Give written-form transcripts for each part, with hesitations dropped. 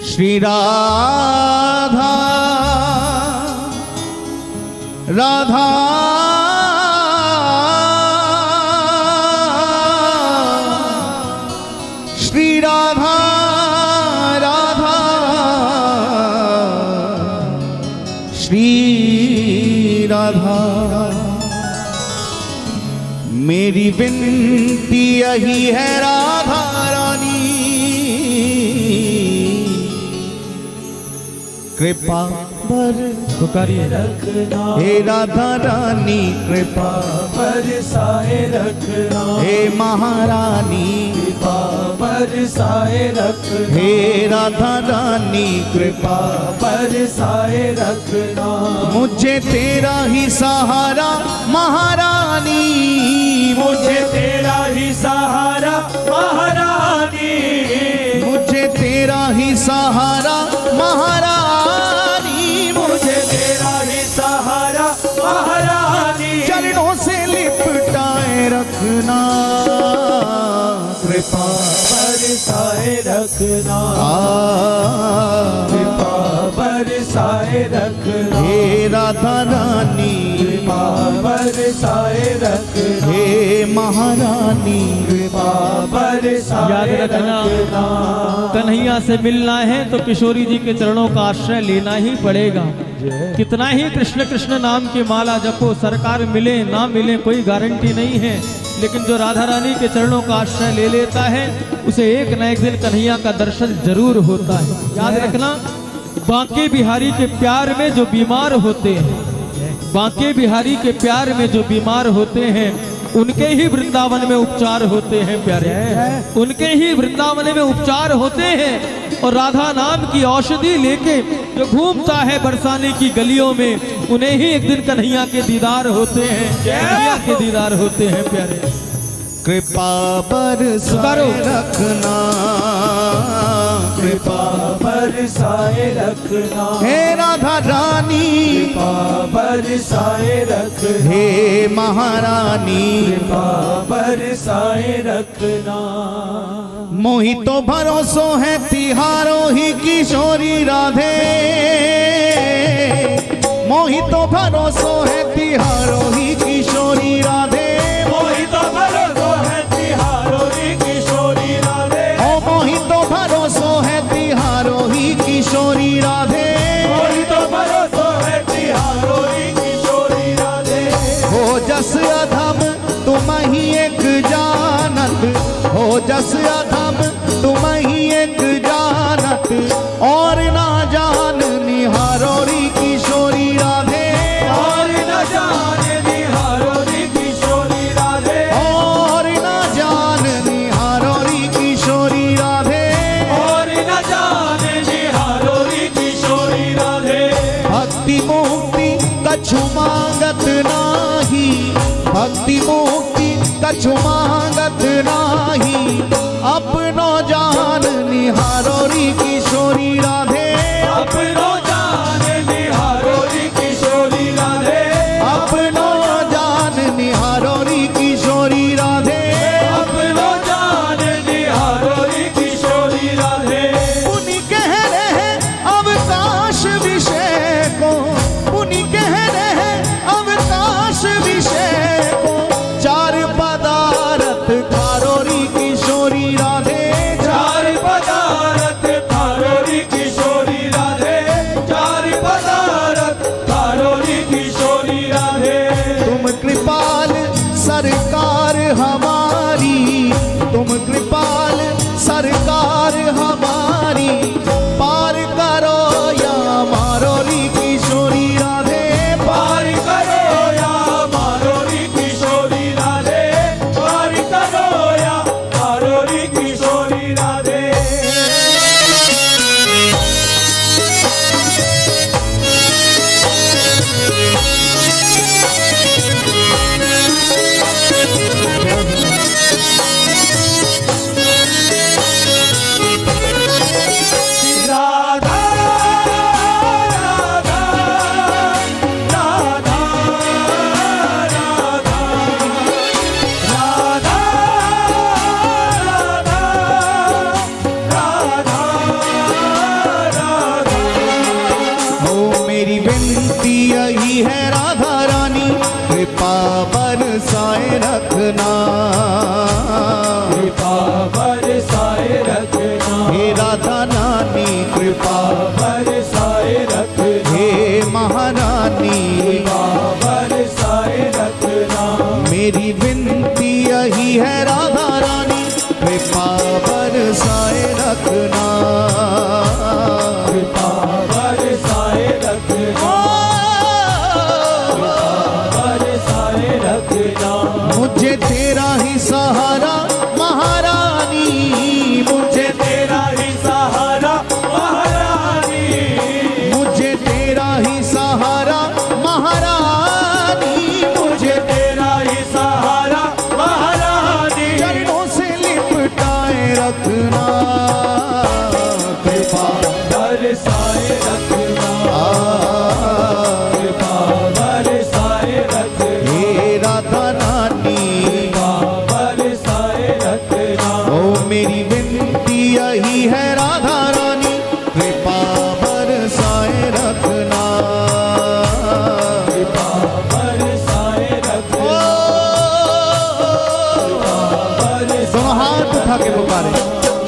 श्री राधा राधा श्री राधा राधा श्री राधा। मेरी विनती यही है राधा रानी, कृपा पुकारिए रखना हे राधा रानी, कृपा बरसाए रखना हे महारानी, कृपा बरसाए रखना हे राधा रानी, कृपा बरसाए रखना। मुझे तेरा ही सहारा महारानी, मुझे तेरा ही सहारा महारानी, मुझे तेरा ही सहारा महारानी, मुझे तेरा ही सहारा महारानी। चरणों से लिपटाए रखना, कृपा बरसाए रखना कृपा बरसाए रखना हे राधा रानी, कृपा बरसाए रखना हे महारानी, कृपा बरसाए याद रखना, कन्हैया से मिलना है तो किशोरी जी के चरणों का आश्रय लेना ही पड़ेगा। कितना ही कृष्ण कृष्ण नाम की माला जपो, सरकार मिले ना मिले कोई गारंटी नहीं है, लेकिन जो राधा रानी के चरणों का आश्रय ले लेता है उसे एक न एक दिन कन्हैया का दर्शन जरूर होता है। याद रखना, बांके बिहारी के प्यार में जो बीमार होते हैं, बांके बिहारी के प्यार में जो बीमार होते हैं उनके ही वृंदावन में उपचार होते हैं प्यारे, उनके ही वृंदावन में उपचार होते हैं। और राधा नाम की औषधि लेके जो घूमता है बरसाने की गलियों में, उन्हें ही एक दिन कन्हैया के दीदार होते हैं, कन्हैया के दीदार होते हैं प्यारे। कृपा बरसाए रखना, कृपा बरसाए रखना हे राधा रानी, कृपा बरसाए रखना हे महारानी, कृपा बरसाए रखना। मोहि तो भरोसो है तिहारो ही किशोरी राधे, मोहि तो भरोसो है तिहारो ही किशोरी राधे, मोहि तो भरोसो है तिहारो ही किशोरी राधे, ओ मोहि तो भरोसो है तिहारो ही किशोरी राधे, मोहि तो भरोसो है तिहारो ही किशोरी राधे। हो जस अधम तुम ही एक जानत, हो जस अधम तुम ही एक जानत, और ना जान निहारो री किशोरी राधे, और न जाने निहारो री किशोरी राधे, और ना जान निहारो री किशोरी राधे, और न जाने निहारो री किशोरी राधे। भक्ति मुक्ति कछु मांगत नाही, भक्ति मुक्ति कछु मांगत नाही, अपनो जान निहारो री किशोरी राधे, अपनो जाने निहारो री किशोरी राधे, अपनो जान निहारो री किशोरी राधे, अपनो जाने निहारो री किशोरी राधे। पुनि कह रहे अवकाश विषय को, पुनि कह रहे अवकाश विषय को, चार पदार्थ खारो री किशोरी राधे, चार पदार्थ कृपा बरसाए रखना, कृपा बरसाए रखना, हे राधा नानी कृपा, बरसाए रखना, हे महारानी कृपा बरसाए रखना, मेरी विनती यही है राधा रानी, कृपा बरसाए रखना, कृपा बरसाए रखना, बरसाए रखना, मुझे तेरा ही सहारा महारानी, मुझे तेरा ही सहारा महारानी, मुझे तेरा ही सहारा महारानी, मुझे तेरा ही सहारा महारानी, चरणों से लिपटाए रखना, कृपा बरसाए रखना, कृपा बरसाए रखना, हे राधा नानी, कृपा बरसाए रखना, ओ मेरी विनती यही है राधा रानी, कृपा बरसाए रखना, कृपा बरसाए रखना, दोनों हाथ उठा के पुकारे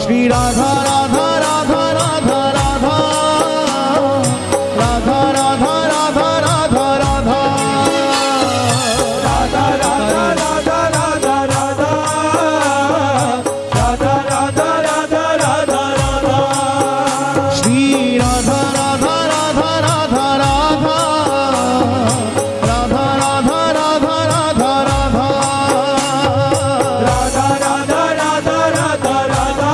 श्री राधा राधा राधा राधा राधा राधा राधा राधा राधा राधा राधा राधा राधा राधा राधा, राधा राधा राधा राधा राधा, श्री राधा राधा राधा राधा राधा राधा राधा राधा राधा राधा राधा राधा राधा राधा राधा,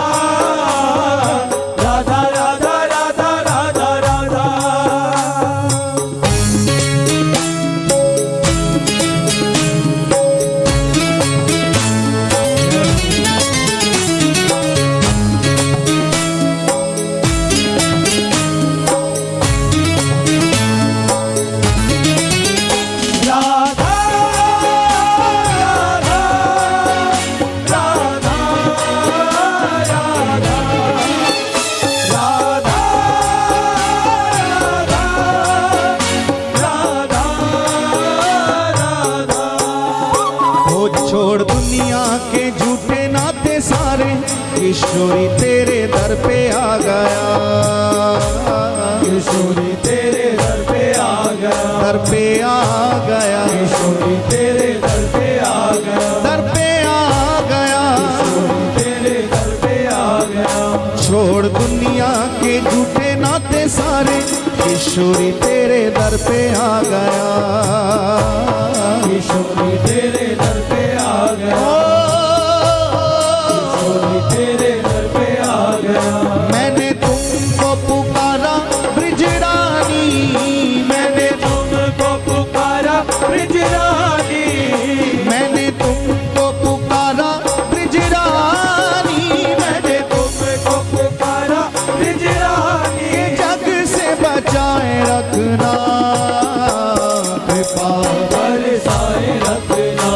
राधा राधा राधा राधा राधा। राधा राधा राधा राधा, राधा राधा राधा, वो छोड़ दुनिया के झूठे नाते सारे, किशोरी तेरे दर पे आ गया, किशोरी तेरे दर पे आ गया, दर पे आ गया, किशोरी तेरे दर पे आ गया, दर पे आ गया, तेरे दर पे आ गया, छोड़ दुनिया के झूठे नाते सारे, किशोरी तेरे दर पे आ गया, किशोरी तेरे दर पे आ गया, किशोरी तेरे दर पे आ गया, मैंने तुमको पुकारा ब्रिजरानी, मैंने तुमको पुकारा ब्रिजरानी, मैंने तुमको पुकारा ब्रिजरानी, मैंने तुमको पुकारा ब्रिजरानी, जग से बचाए रखना, कृपा बरसाए रखना,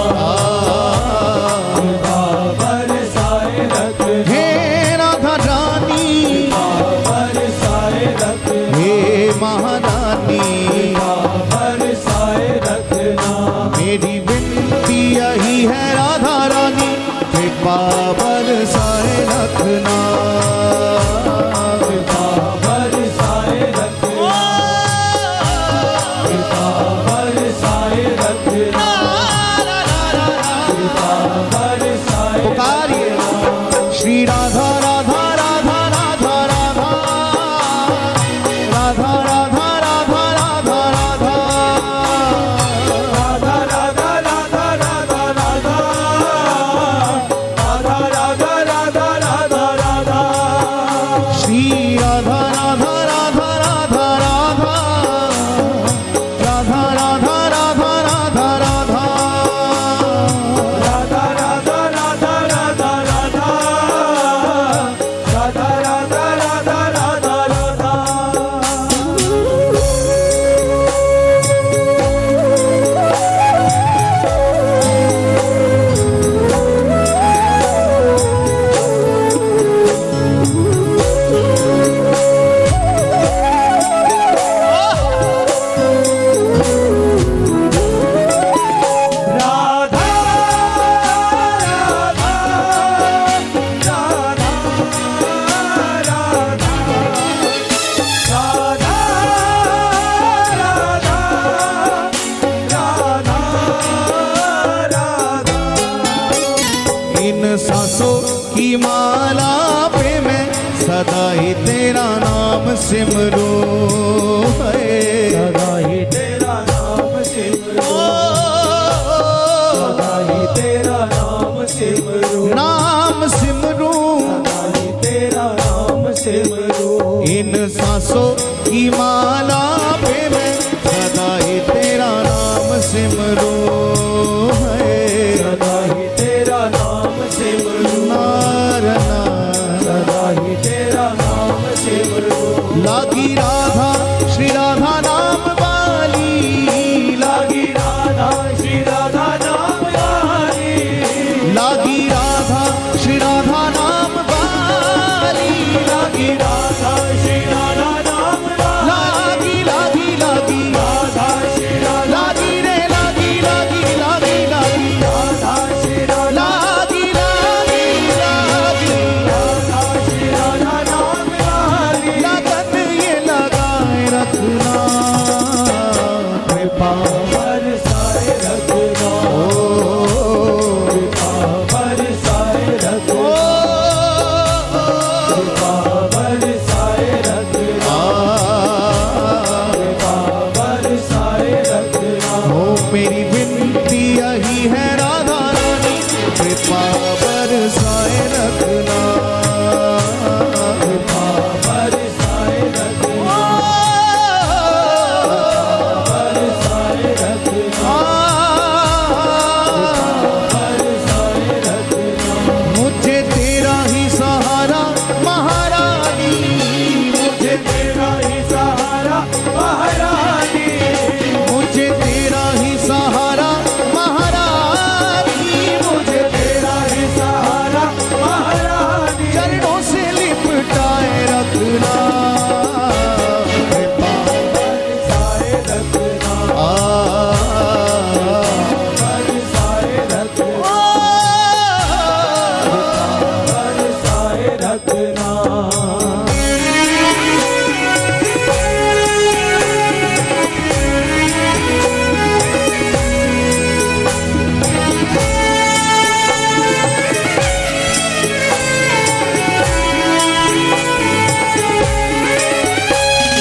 सदा ही तेरा नाम सिमरो है। सदा ही तेरा नाम सिमरो, सदा ही तेरा नाम सिमरो, नाम सिमरो सदा ही तेरा नाम सिमरो। इन सांसों की माला पे मैं सदा ही तेरा नाम सिमरो है। सदा ही तेरा नाम सिमरो, नारना सदा ही तेरा नाम सिमरो। लागी राधा श्री राधा नाम वाली, लागी राधा श्री राधा नाम वाली, लागी राधा श्री राधा नाम वाली, लागी राधा श्री राधा नाम वाली, लागी लागी लागी राधा श्री राधा, लागी रे लागी लागी लागी लागी राधा श्री राधा, लागी लागी लागी राधा श्री राधा नाम वाली। लगन ये लगाए रखना कृपा बरसाए रखना, कृपा बरसाए रखना, कृपा बरसाए रखना, कृपा बरसाए रखना। हो मेरी विनती यही है राधा रानी, कृपा बरसाए रखना। कृपा बरसाए रखना, बरसाए रखना, बरसाए रखना। मुझे तेरा ही सहारा महारानी, मुझे तेरा ही सहारा महारानी, मुझे तेरा ही सहारा महारानी, मुझे तेरा ही सहारा महारानी। चरणों से लिपटाए रखना कृपा बरसाए रखना, बरसाए रखना, बरसाए रखना।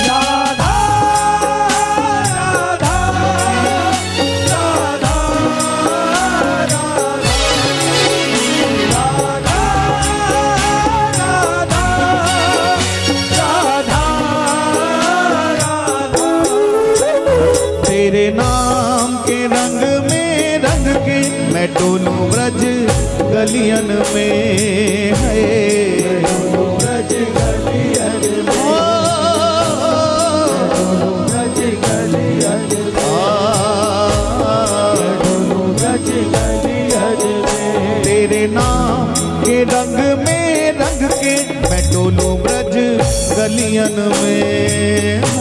राधा राधा राधा राधा, राधा राधा राधा। तेरे नाम के रंग में रंग के मैं डोलूं ब्रज गलियन में है। ब्रज गलियन में, ब्रज गलियन में, ब्रज गलियन में। तेरे नाम के रंग में रंग के मैं डोलूं ब्रज गलियन में